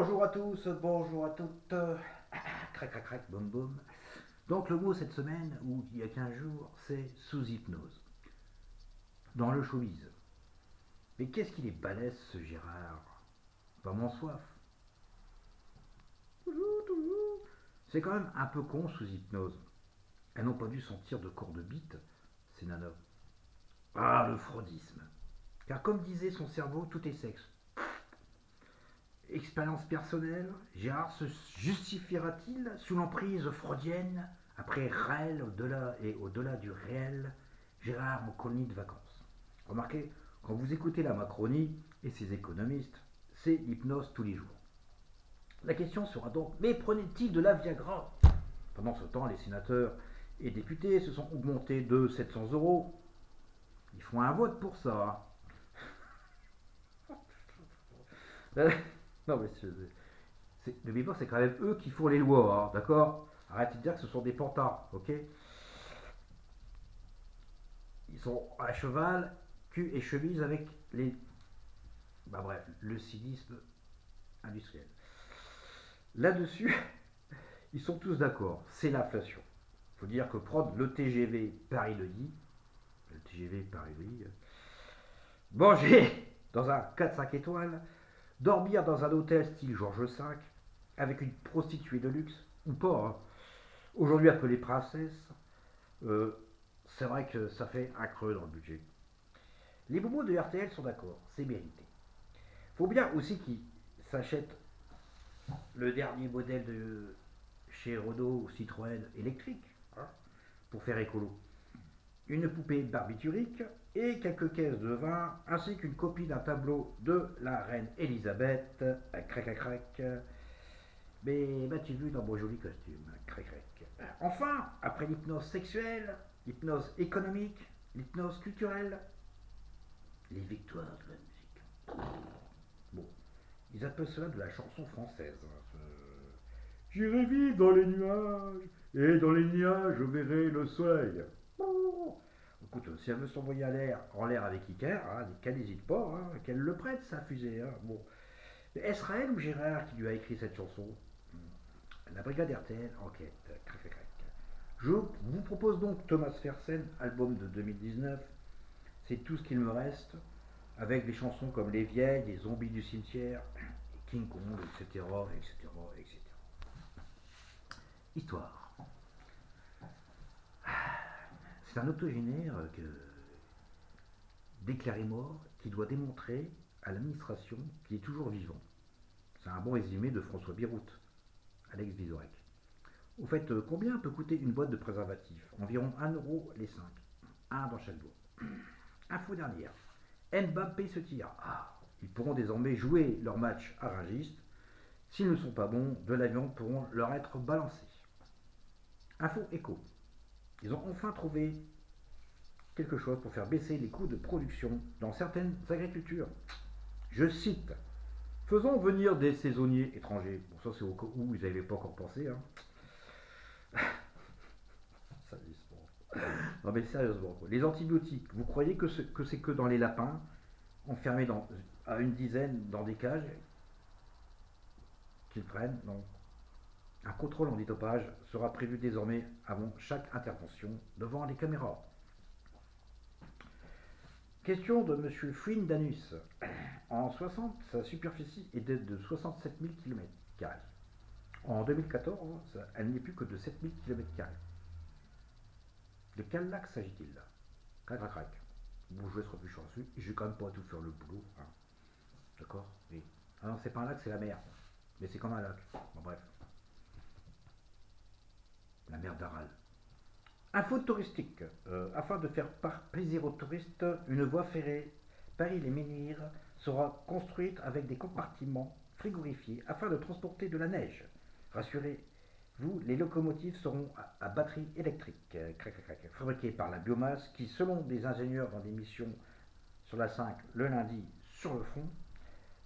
Bonjour à tous, bonjour à toutes. Crac, crac, crac, boum, boum. Donc le mot cette semaine, ou il y a 15 jours, c'est sous hypnose. Dans le showbiz. Mais qu'est-ce qu'il est balèze ce Gérard. Pas mon soif. C'est quand même un peu con sous hypnose. Elles n'ont pas dû sentir de corps de bite, ces nanas. Ah, le freudisme. Car comme disait son cerveau, tout est sexe. Expérience personnelle, Gérard se justifiera-t-il sous l'emprise freudienne après réel au-delà et au-delà du réel, Gérard en colonie de vacances. Remarquez, quand vous écoutez la Macronie et ses économistes, c'est l'hypnose tous les jours. La question sera donc, mais prenait-il de la Viagra? Pendant ce temps, les sénateurs et députés se sont augmentés de 700 €. Ils font un vote pour ça. Non mais n'oubliez pas, c'est quand même eux qui font les lois, hein, d'accord? Arrêtez de dire que ce sont des pantards, ok? Ils sont à cheval, cul et chemise avec les. Bah bref, le cynisme industriel. Là-dessus, ils sont tous d'accord, c'est l'inflation. Il faut dire que prendre le TGV Paris-Neuilly, le TGV Paris-Neuilly, manger dans un 4-5 étoiles, dormir dans un hôtel style Georges V, avec une prostituée de luxe, ou pas, hein, aujourd'hui appelée princesse, euh, c'est vrai que ça fait un creux dans le budget. Les bobos de RTL sont d'accord, c'est mérité. Faut bien aussi qu'ils s'achètent le dernier modèle de chez Renault ou Citroën électrique, hein, pour faire écolo. Une poupée barbiturique et quelques caisses de vin, ainsi qu'une copie d'un tableau de la reine Elisabeth, crac crac crac. Mais m'as-tu vu dans mon joli costume, crac crac. Enfin, après l'hypnose sexuelle, l'hypnose économique, l'hypnose culturelle, les victoires de la musique. Bon, ils appellent cela de la chanson française. J'irai vivre dans les nuages, et dans les nuages je verrai le soleil. Écoute, si elle veut s'envoyer en l'air avec Iker, hein, qu'elle n'hésite pas, hein, qu'elle le prête sa fusée. Hein. Bon. Est-ce Raël ou Gérard qui lui a écrit cette chanson? La brigade RTL, enquête. Crac, crac, crac. Je vous propose donc Thomas Fersen, album de 2019. C'est tout ce qu'il me reste, avec des chansons comme Les Vieilles, Les Zombies du cimetière, King Kong, etc., etc., etc. Histoire. C'est un octogénaire déclaré mort qui doit démontrer à l'administration qu'il est toujours vivant. C'est un bon résumé de François Biroute, Alex Vizorek. Au fait, combien peut coûter une boîte de préservatifs? Environ 1 € les 5. Un dans chaque doigt. Info dernière. Mbappé se tire. Ah, ils pourront désormais jouer leur match à Rungis. S'ils ne sont pas bons, de l'avion pourront leur être balancés. Info écho. Ils ont enfin trouvé quelque chose pour faire baisser les coûts de production dans certaines agricultures. Je cite: faisons venir des saisonniers étrangers. Bon, ça c'est au cas où ils n'avaient pas encore pensé. Hein. Non mais sérieusement, quoi. Les antibiotiques, vous croyez que c'est que dans les lapins, enfermés à une dizaine dans des cages, qu'ils prennent? Non. Un contrôle antidopage sera prévu désormais avant chaque intervention devant les caméras. Question de M. Fouine Danus. En 60, sa superficie était de 67 000 km². En 2014, elle n'est plus que de 7 000 km². De quel lac s'agit-il là? Crac crac crac. Bon, je vais être plus chanceux. Je vais quand même pas tout faire le boulot. Hein. D'accord? Oui. Ah non, c'est pas un lac, c'est la mer. Mais c'est comme un lac. Bon, bref. La mer d'Aral. Info touristique. Afin de faire plaisir aux touristes, une voie ferrée Paris-les-Menhirs sera construite avec des compartiments frigorifiés afin de transporter de la neige. Rassurez-vous, les locomotives seront à batterie électrique, fabriquées par la biomasse qui, selon des ingénieurs dans des missions sur la 5 le lundi sur le front,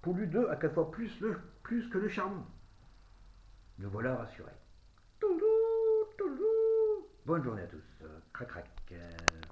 pollue 2 à 4 fois plus que le charbon. Me voilà rassuré. Bonne journée à tous. Crac crac.